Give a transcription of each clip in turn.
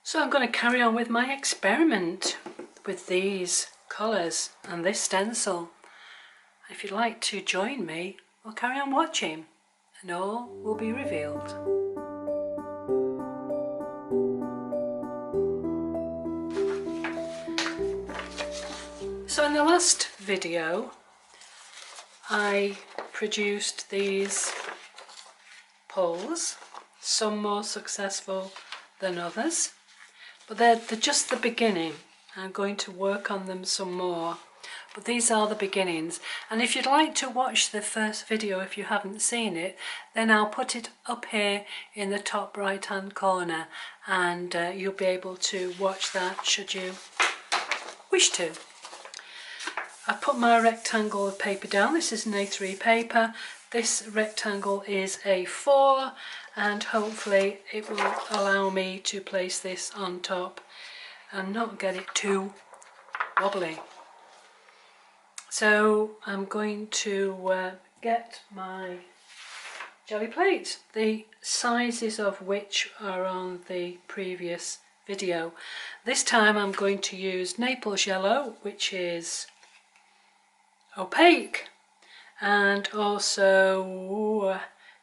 So I'm going to carry on with my experiment with these colours and this stencil. If you'd like to join me, we'll carry on watching and all will be revealed. So in the last video I produced these pulls, some more successful than others. But they're just the beginning. I'm going to work on them some more. But these are the beginnings. And if you'd like to watch the first video if you haven't seen it, then I'll put it up here in the top right hand corner and you'll be able to watch that should you wish to. I've put my rectangle of paper down. This is an A3 paper. This rectangle is A4 and hopefully it will allow me to place this on top and not get it too wobbly. So I'm going to get my jelly plate, the sizes of which are on the previous video. This time I'm going to use Naples yellow, which is opaque, and also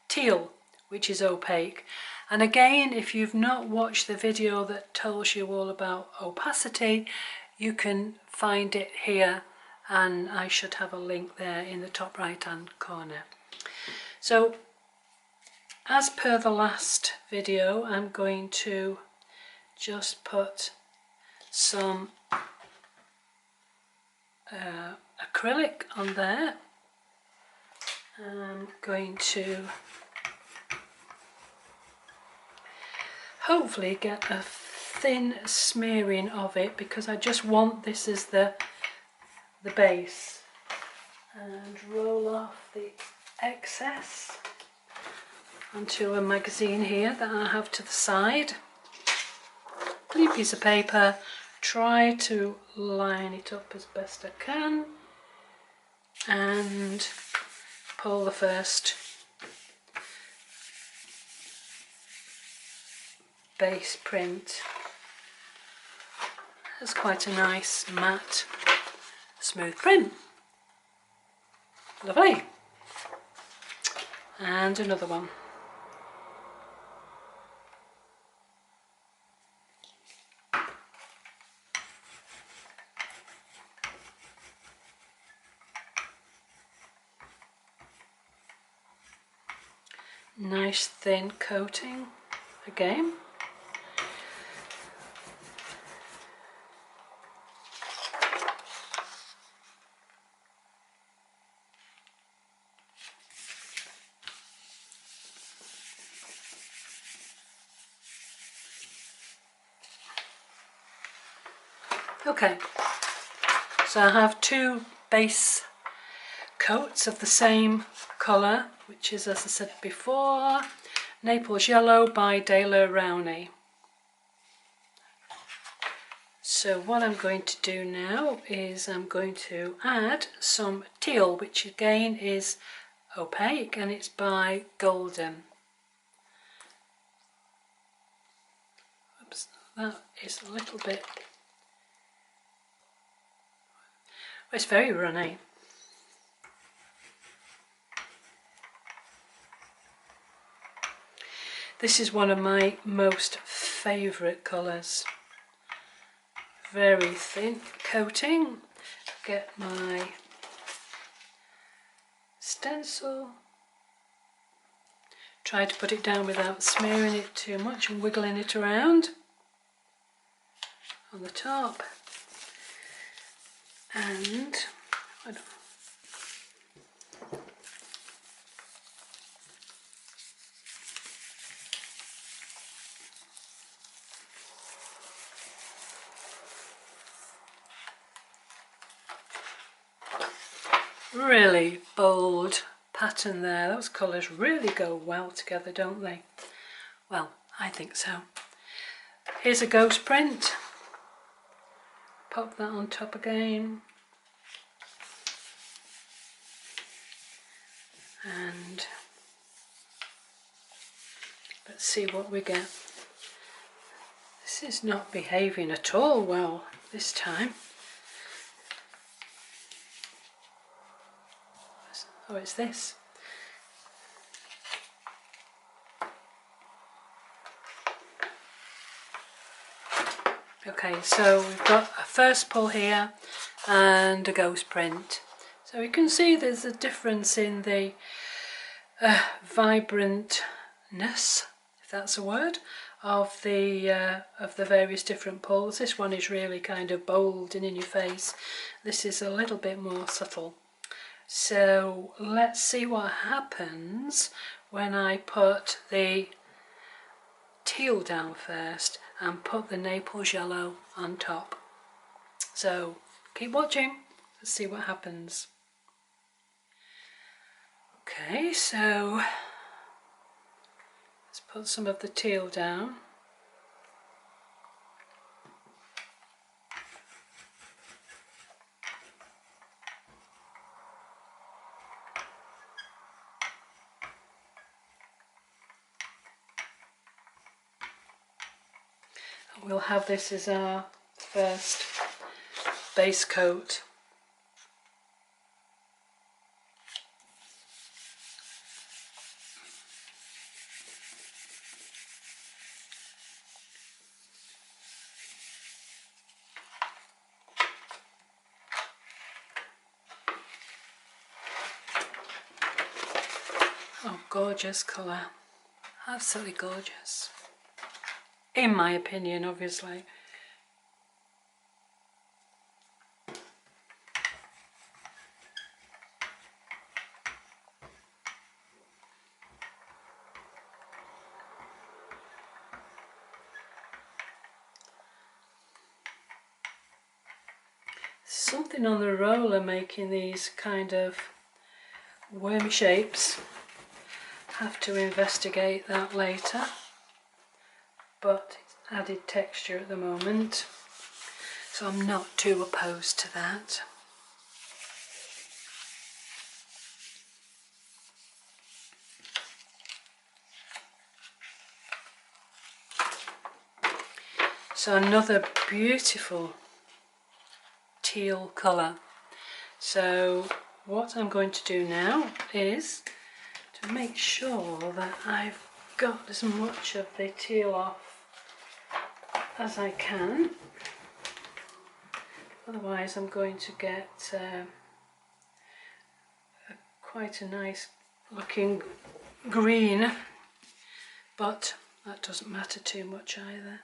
teal, which is opaque. And again, if you've not watched the video that tells you all about opacity, you can find it here and I should have a link there in the top right hand corner. So as per the last video, I'm going to just put some acrylic on there. I'm going to hopefully get a thin smearing of it because I just want this as the base, and roll off the excess onto a magazine here that I have to the side. Clean piece of paper, try to line it up as best I can and pull the first base print. It's quite a nice matte smooth print. Lovely. And another one. Nice thin coating again. Okay, so I have two base coats of the same colour, which is, as I said before, Naples Yellow by ROWLE. So what I'm going to do now is I'm going to add some teal, which again is opaque and it's by Golden. Oops, that is a little bit, it's very runny. This is one of my most favourite colours. Very thin coating. Get my stencil. Try to put it down without smearing it too much and wiggling it around on the top. And really bold pattern there. Those colours really go well together, don't they? Well, I think so. Here's a ghost print. Pop that on top again. And let's see what we get. This This is not behaving at all well this time. Oh, it's this. Okay, so we've got a first pull here and a ghost print. So you can see there's a difference in the vibrantness, if that's a word, of the various different pulls. This one is really kind of bold and in your face. This is a little bit more subtle. So let's see what happens when I put the teal down first and put the Naples yellow on top. So keep watching, let's see what happens. Okay, so let's put some of the teal down. We'll have this as our first base coat. Oh, gorgeous colour. Absolutely gorgeous. In my opinion, obviously. Something on the roller making these kind of wormy shapes. Have to investigate that later, but it's added texture at the moment, so I'm not too opposed to that. So another beautiful teal colour. So what I'm going to do now is to make sure that I've got as much of the teal off as I can, otherwise I'm going to get quite a nice looking green, but that doesn't matter too much either.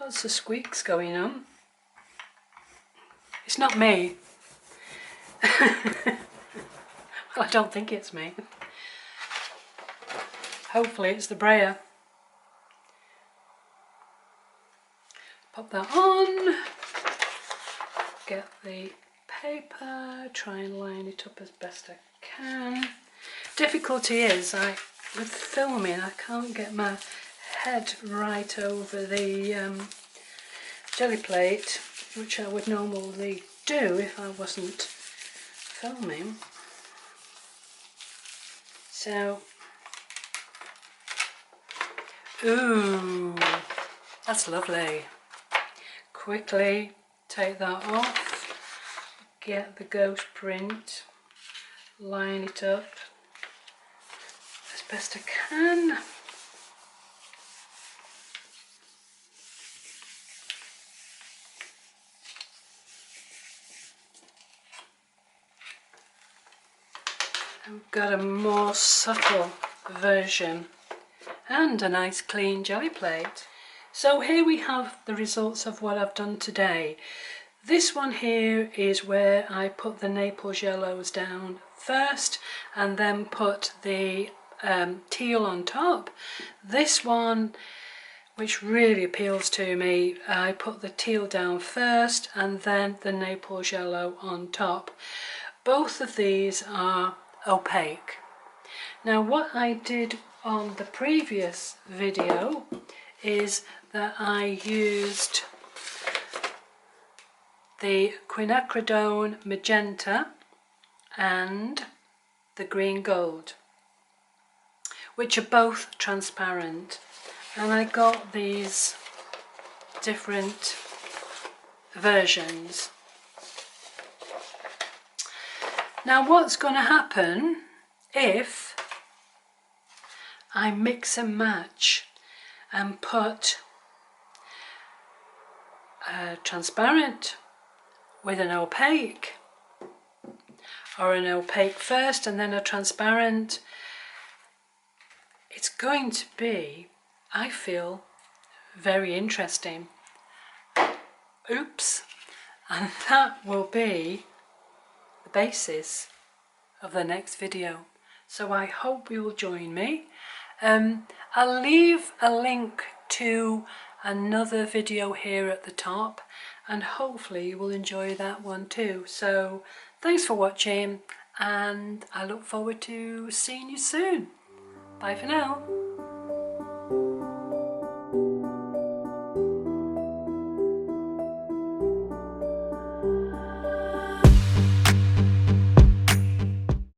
Lots of squeaks going on. It's not me. Well, I don't think it's me. Hopefully it's the brayer. Pop that on. Get the paper. Try and line it up as best I can. Difficulty is, with filming, I can't get my head right over the jelly plate, which I would normally do if I wasn't filming. So, ooh, that's lovely. Quickly take that off, get the ghost print, line it up as best I can. I've got a more subtle version and a nice clean jelly plate. So here we have the results of what I've done today. This one here is where I put the Naples yellows down first and then put the teal on top. This one, which really appeals to me, I put the teal down first and then the Naples yellow on top. Both of these are opaque. Now what I did on the previous video is that I used the quinacridone magenta and the green gold, which are both transparent, and I got these different versions. Now what's going to happen if I mix and match and put a transparent with an opaque, or an opaque first and then a transparent? It's going to be, I feel, very interesting. Oops. And that will be the basis of the next video. So I hope you will join me. I'll leave a link to another video here at the top, and hopefully you will enjoy that one too. So thanks for watching, and I look forward to seeing you soon. Bye for now.